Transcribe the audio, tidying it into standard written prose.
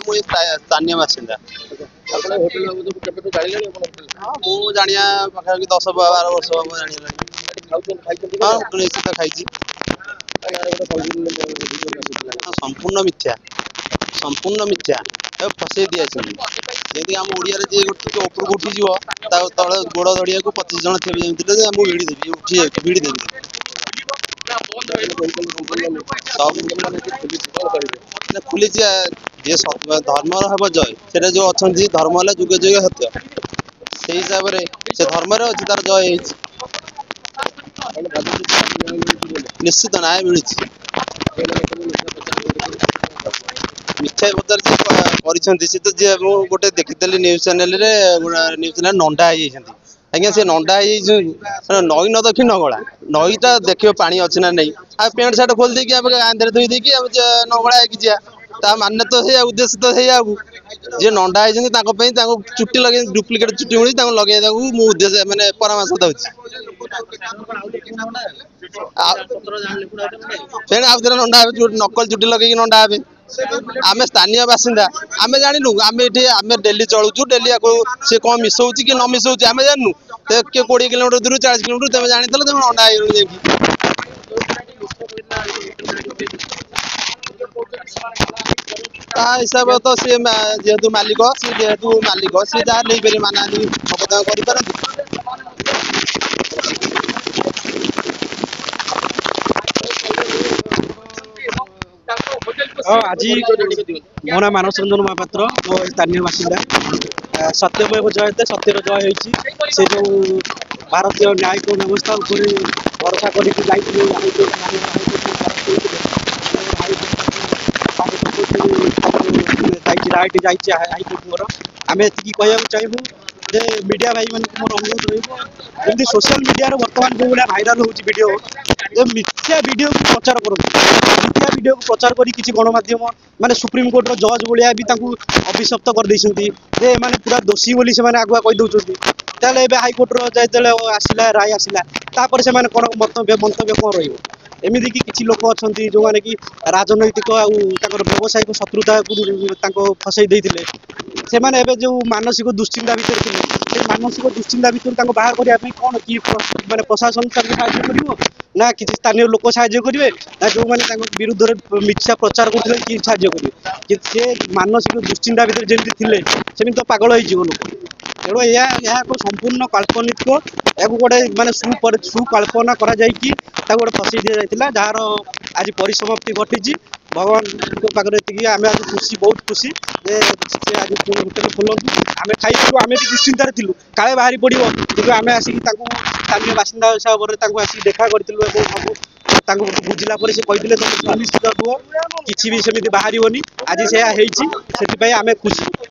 मुझे स्थानीय बासिंदा मु जानिया पाखापाखि 10-12 वर्ष हम जानिया हाँ निश्चित खाई संपूर्ण मिथ्या फसई दिया जमी आम ओडिया जी ऊपर उठीज तले गोड़ धड़िया को 25 जन थे जमी भिड़ी देवी उठी भिड़ी देवी खुली जे धर्म हम जय से जो अच्छा धर्म है जुगे जुगे सत्य से हिसाब से धर्म अच्छी तार जय निश्चित न्याय मिली मिथ्या प्रचार सी तो जी गोटे देखी न्यूज चैनल नंडा आज्ञा से नंडा नई न देखी नगला नईटा देख पानी अच्छी ना नहीं आ पेंट सार्ट खोल देकी आंधे धोई देकी नगला जा ता मान्य तो से उद्देश्य तो से जे नंडा होती चुट्टी लगे डुप्लिकेट चुट्टी मिली लगे मु उद्देश्य मैंने परामर्श दूसरी आउ नंडा नकल चुट्टी लगे नंडा हे आम स्थानीय बासिंदा आम जानू आम ये डेली चलुचु डेली सी कौन मिसौ कि न मिसौ आम जानू किए 20 किलोमीटर दूर 40 किलोमीटर तुम जानी तुम अंडा हिसाब तो सी जेहेतु मालिक सी जहाँ नहीं पारे माना कर आज मो ना मानस रंजन महापात्र मो स्थानीय बासिंदा सत्यमेव जयते सत्यर जय होती से जो भारतीय न्यायिक व्यवस्था भरोसा कर हाईकोर्ट आम ये कह चाहूँ जे मीडिया भाई मान मोर अनुरोध रही सोशल मीडिया बर्तमान जो भाया भाइराल होडियो मिथ्या वीडियो को प्रचार करूँ मिथ्या वीडियो को प्रचार करी किसी गणमाध्यम माने सुप्रीम कोर्ट जज भाया भी अभिशप्त कर माने पूरा दोषी बोली से आगुआ कहीदे हाईकोर्ट जो आसला राय आसला तापर से कौन मंतव्य कौन रमिति कि किसी लोक अच्छा जो मैंने कि राजनैतिक व्यावसायिक शत्रुता को फसई देते से माने जो मानसिक दुश्चिंता भितर थे मानसिक दुश्चिंता भितर बाहर करने कौन कि माने प्रशासन साहय कर ना किसी स्थानीय लोक साहय करेंगे ना जो मैंने विरुद्ध में मिथ्या प्रचार करते कि साहय करेंगे से मानसिक दुश्चिंता भितर जमी थे सेमती तो पागल हो लोक तेणु यह संपूर्ण काल्पनिक या गोटे माने सुकल्पना गोटे फसई दि जाता जार आज परिसमाप्ति घटी भगवान पाखे आम आज खुशी बहुत खुशी आज होटेल खोलती आम खाई आम भी दुश्चिंतार थिलु काले बाहरी पड़ो कि आम आसिक स्थानीय बासिंदा हिसाब से आसिक देखा करूँ बुझिला से कहते तुम सुनिश्चित रुह किसी भी सेमती बाहर आज से आम खुशी।